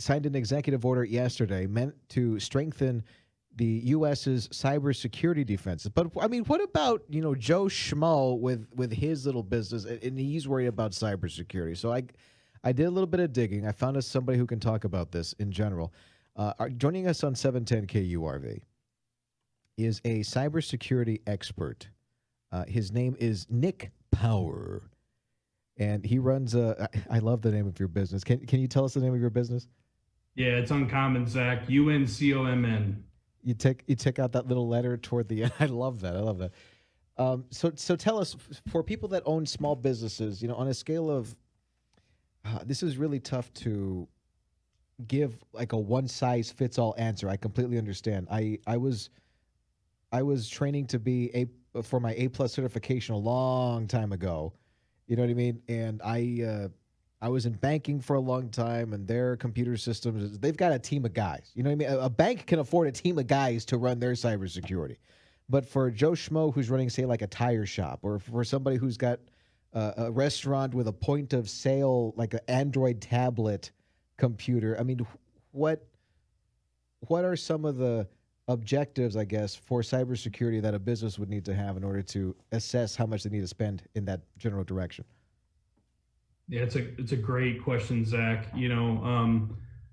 signed an executive order yesterday meant to strengthen the U.S.'s cybersecurity defenses. But I mean, what about Joe Schmo with his little business, and he's worried about cybersecurity? So I did a little bit of digging. I found us somebody who can talk about this in general. Joining us on 710 KURV is a cybersecurity expert. His name is Nick Power, and he runs I love the name of your business. Can you tell us the name of your business? Yeah, it's uncommon, Zach. UNCOMN. You take out that little letter toward the end. I love that. I love that. So tell us, for people that own small businesses, on a scale of this is really tough to give like a one size fits all answer. I completely understand. I was training to be for my A+ certification a long time ago. You know what I mean? And I was in banking for a long time, and their computer systems, they've got a team of guys. You know what I mean? A bank can afford a team of guys to run their cybersecurity. But for Joe Schmo, who's running, say, like a tire shop, or for somebody who's got a restaurant with a point of sale, like an Android tablet computer, I mean, what are some of the objectives, I guess, for cybersecurity that a business would need to have in order to assess how much they need to spend in that general direction? Yeah, it's a great question, Zach.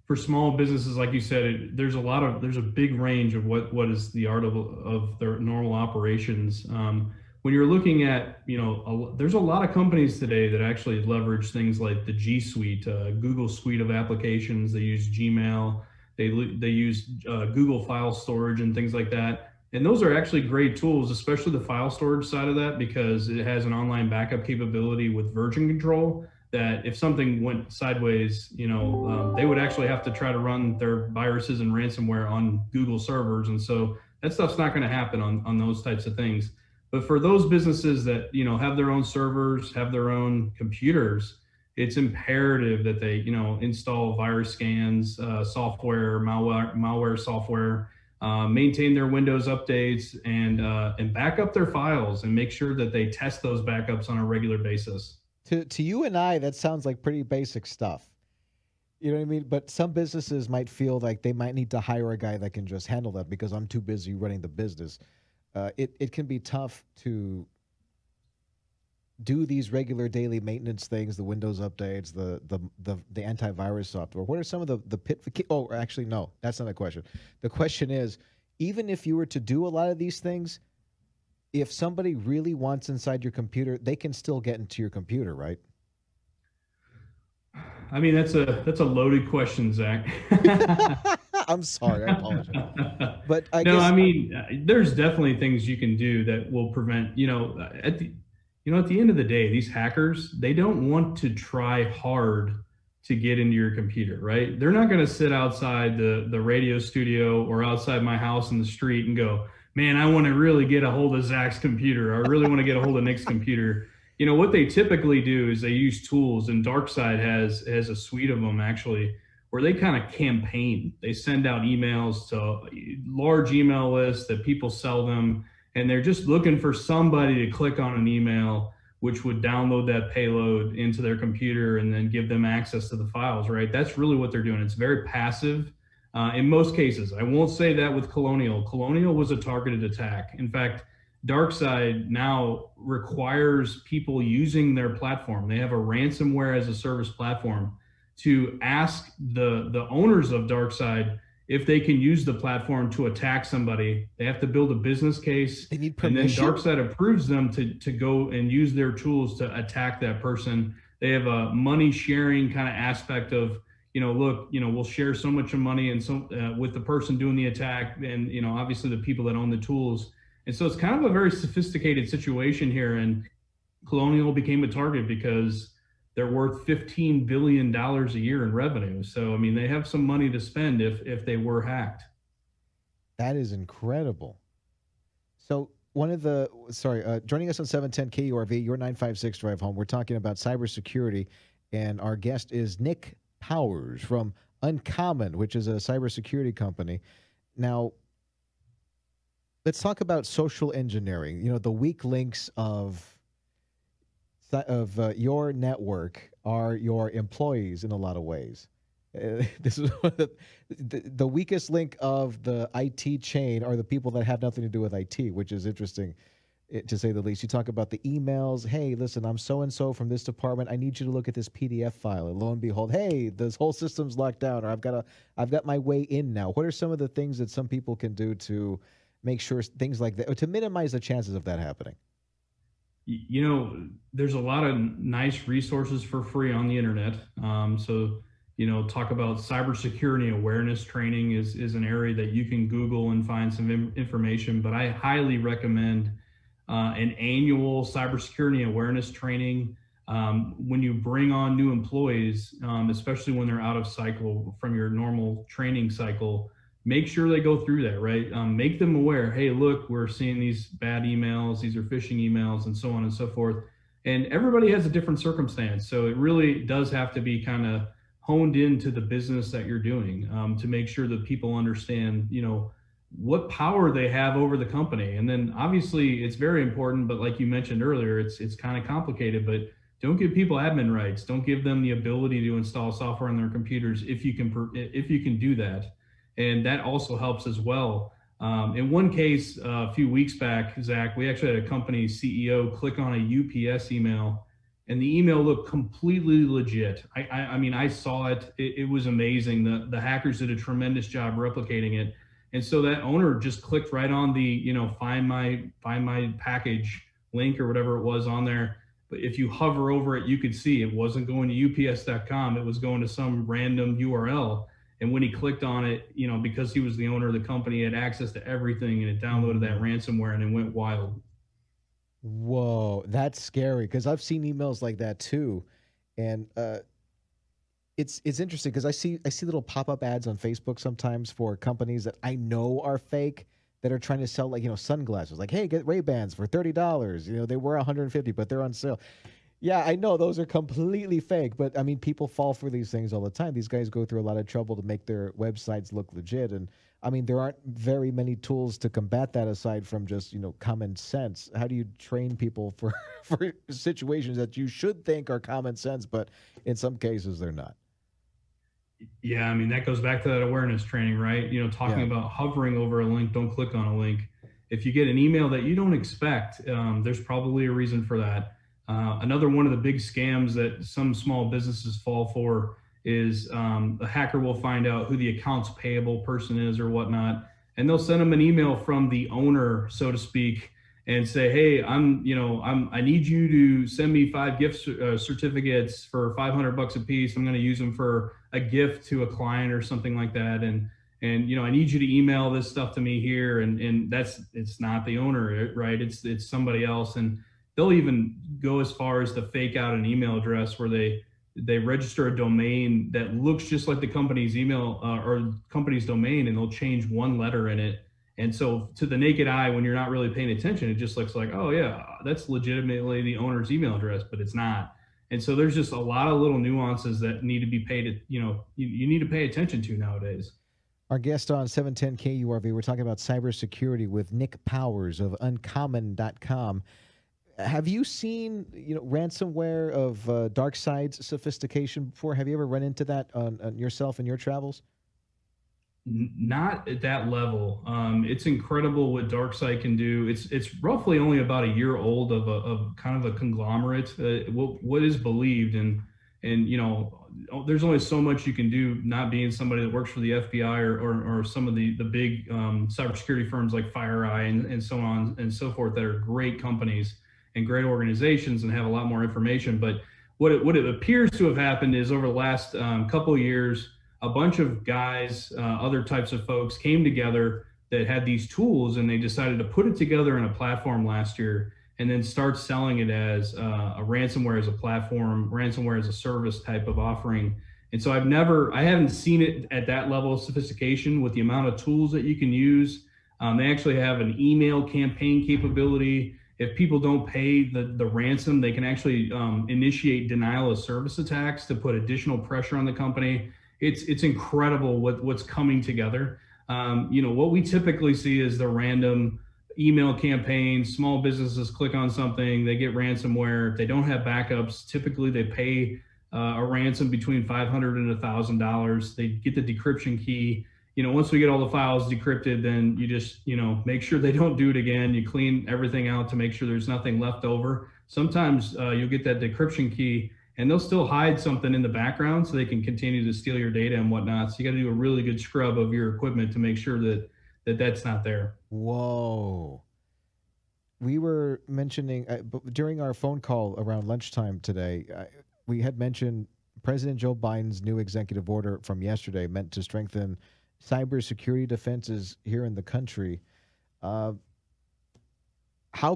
For small businesses, like you said, there's a big range of what is the art of their normal operations. When you're looking at, there's a lot of companies today that actually leverage things like the G Suite, Google Suite of applications. They use Gmail, they use Google file storage and things like that. And those are actually great tools, especially the file storage side of that, because it has an online backup capability with version control that if something went sideways, they would actually have to try to run their viruses and ransomware on Google servers. And so that stuff's not going to happen on those types of things. But for those businesses that, have their own servers, have their own computers, it's imperative that they, install virus scans, software, malware software, maintain their Windows updates, and back up their files and make sure that they test those backups on a regular basis. To you and I, that sounds like pretty basic stuff. You know what I mean? But some businesses might feel like they might need to hire a guy that can just handle that because I'm too busy running the business. It can be tough to do these regular daily maintenance things, the Windows updates, the antivirus software. What are some of the pit? Oh, actually, no, that's not a question. The question is, even if you were to do a lot of these things, if somebody really wants inside your computer, they can still get into your computer, right? I mean, that's a loaded question, Zach. I'm sorry, I apologize. But No, I mean, there's definitely things you can do that will prevent, at the end of the day, these hackers, they don't want to try hard to get into your computer, right? They're not going to sit outside the radio studio or outside my house in the street and go, man, I want to really get a hold of Zach's computer. I really want to get a hold of Nick's computer. What they typically do is they use tools, and DarkSide has a suite of them actually, where they kind of campaign. They send out emails to large email lists that people sell them, and they're just looking for somebody to click on an email, which would download that payload into their computer and then give them access to the files, right? That's really what they're doing. It's very passive. In most cases, I won't say that with Colonial. Colonial was a targeted attack. In fact, DarkSide now requires people using their platform. They have a ransomware as a service platform to ask the owners of DarkSide if they can use the platform to attack somebody. They have to build a business case. They need permission. And then DarkSide approves them to go and use their tools to attack that person. They have a money sharing kind of aspect of, look, we'll share so much of money and so with the person doing the attack, and obviously the people that own the tools. And so it's kind of a very sophisticated situation here. And Colonial became a target because they're worth $15 billion a year in revenue. So, I mean, they have some money to spend if they were hacked. That is incredible. So joining us on 710 KURV, your 956 drive home, we're talking about cybersecurity, and our guest is Nick Powers from UNCOMN, which is a cybersecurity company. Now, let's talk about social engineering. The weak links of your network are your employees in a lot of ways. This is one of the weakest link of the IT chain are the people that have nothing to do with IT, which is interesting, to say the least. You talk about the emails. Hey, listen, I'm so and so from this department. I need you to look at this PDF file. And lo and behold, hey, this whole system's locked down, or I've got my way in now. What are some of the things that some people can do to make sure things like that, or to minimize the chances of that happening? You know, there's a lot of nice resources for free on the internet. So, talk about cybersecurity awareness training is an area that you can Google and find some information. But I highly recommend an annual cybersecurity awareness training. When you bring on new employees, especially when they're out of cycle from your normal training cycle, make sure they go through that, right? Make them aware, hey, look, we're seeing these bad emails, these are phishing emails, and so on and so forth. And everybody has a different circumstance. So it really does have to be kind of honed into the business that you're doing, to make sure that people understand, what power they have over the company. And then obviously it's very important, but like you mentioned earlier, it's kind of complicated, but don't give people admin rights. Don't give them the ability to install software on their computers if you can do that. And that also helps as well. In one case, a few weeks back, Zach, we actually had a company CEO click on a UPS email, and the email looked completely legit. I mean, I saw it. It was amazing. The hackers did a tremendous job replicating it. And so that owner just clicked right on the, find my package link or whatever it was on there. But if you hover over it, you could see it wasn't going to ups.com. It was going to some random URL. And when he clicked on it, because he was the owner of the company, he had access to everything, and it downloaded that ransomware and it went wild. Whoa, that's scary, because I've seen emails like that too, and it's interesting because I see little pop up ads on Facebook sometimes for companies that I know are fake, that are trying to sell, like, sunglasses. Like, hey, get Ray-Bans for $30. They were 150, but they're on sale. Yeah, I know those are completely fake, but I mean, people fall for these things all the time. These guys go through a lot of trouble to make their websites look legit, and I mean, there aren't very many tools to combat that aside from just common sense. How do you train people for for situations that you should think are common sense, but in some cases they're not? Yeah, I mean, that goes back to that awareness training, right? Talking Yeah. about hovering over a link, don't click on a link. If you get an email that you don't expect, there's probably a reason for that. Another one of the big scams that some small businesses fall for is, a hacker will find out who the accounts payable person is or whatnot, and they'll send them an email from the owner, so to speak, and say, "Hey, I need you to send me 5 gift certificates for $500 a piece. I'm going to use them for a gift to a client or something like that, and I need you to email this stuff to me here." And it's not the owner, right? It's somebody else, and they'll even go as far as to fake out an email address where they register a domain that looks just like the company's email, or company's domain, and they'll change one letter in it. And so to the naked eye, when you're not really paying attention, it just looks like, oh yeah, that's legitimately the owner's email address, but it's not. And so there's just a lot of little nuances that need to be paid, you need to pay attention to nowadays. Our guest on 710 KURV, we're talking about cybersecurity with Nick Powers of UNCOMN.com. Have you seen, ransomware of dark side's sophistication before? Have you ever run into that on yourself in your travels? Not at that level. It's incredible what DarkSide can do. It's roughly only about a year old of kind of a conglomerate. What is believed, and there's only so much you can do not being somebody that works for the FBI or some of the big cybersecurity firms like FireEye and so on and so forth, that are great companies and great organizations and have a lot more information. But what it appears to have happened is, over the last couple of years, a bunch of guys, other types of folks, came together that had these tools, and they decided to put it together in a platform last year, and then start selling it as a ransomware as a platform, ransomware as a service type of offering. And so I haven't seen it at that level of sophistication with the amount of tools that you can use. They actually have an email campaign capability. If people don't pay the ransom, they can actually initiate denial of service attacks to put additional pressure on the company. It's incredible what's coming together. What we typically see is the random email campaigns. Small businesses click on something, they get ransomware. If they don't have backups, typically they pay a ransom between $500 and $1,000. They get the decryption key. Once we get all the files decrypted, then you just, make sure they don't do it again. You clean everything out to make sure there's nothing left over. Sometimes you'll get that decryption key and they'll still hide something in the background so they can continue to steal your data and whatnot. So you got to do a really good scrub of your equipment to make sure that that's not there. Whoa. We were mentioning during our phone call around lunchtime today, we had mentioned President Joe Biden's new executive order from yesterday meant to strengthen cybersecurity defenses here in the country. How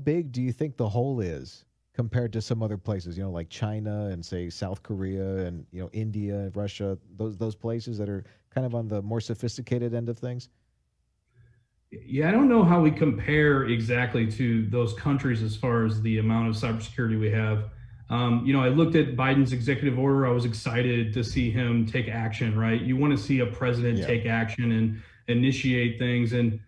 big do you think the hole is compared to some other places, like China and say South Korea and, India, Russia, those places that are kind of on the more sophisticated end of things? Yeah, I don't know how we compare exactly to those countries as far as the amount of cybersecurity we have. I looked at Biden's executive order. I was excited to see him take action, right? You want to see a president take action and initiate things. And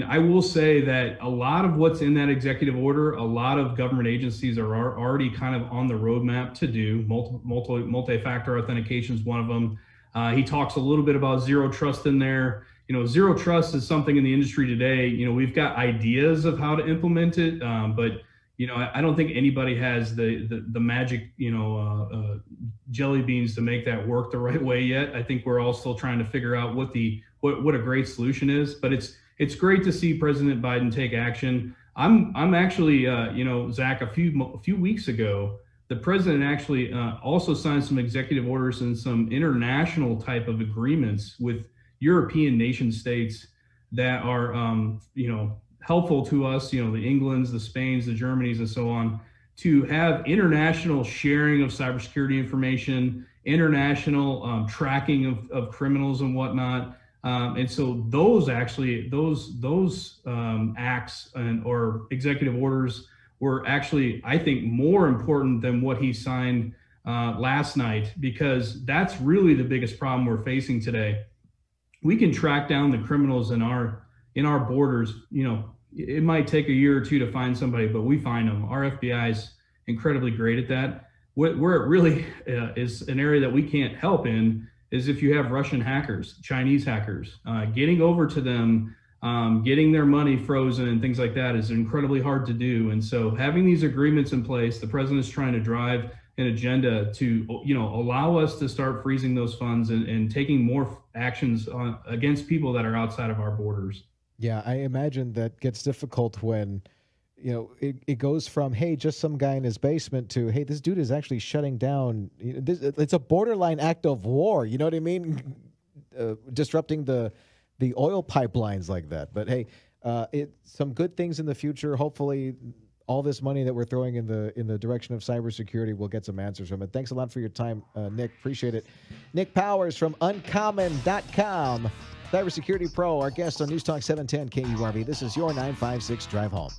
I will say that a lot of what's in that executive order, a lot of government agencies are already kind of on the roadmap to do. Multi-factor authentication is one of them. He talks a little bit about zero trust in there. Zero trust is something in the industry today. We've got ideas of how to implement it, but I don't think anybody has the magic jelly beans to make that work the right way yet. I think we're all still trying to figure out what a great solution is. But it's great to see President Biden take action. I'm actually Zach, a few weeks ago, the president actually also signed some executive orders and some international type of agreements with European nation states that are, helpful to us, the Englands, the Spains, the Germanys, and so on, to have international sharing of cybersecurity information, international tracking of criminals and whatnot. And so those acts or executive orders were actually, I think, more important than what he signed last night, because that's really the biggest problem we're facing today. We can track down the criminals in our borders. It might take a year or two to find somebody, but we find them. Our FBI is incredibly great at that. Where it really is an area that we can't help in is if you have Russian hackers, Chinese hackers, getting over to them, getting their money frozen and things like that is incredibly hard to do. And so having these agreements in place, the president's trying to drive an agenda to, allow us to start freezing those funds and taking more actions against people that are outside of our borders. Yeah, I imagine that gets difficult when, it goes from, hey, just some guy in his basement to, hey, this dude is actually shutting down. It's a borderline act of war. You know what I mean? Disrupting the oil pipelines like that. But hey, some good things in the future. Hopefully, all this money that we're throwing in the direction of cybersecurity, we'll get some answers from it. Thanks a lot for your time, Nick. Appreciate it. Nick Powers from UNCOMN.com, cybersecurity pro, our guest on News Talk 710 KURV. This is your 956 Drive Home.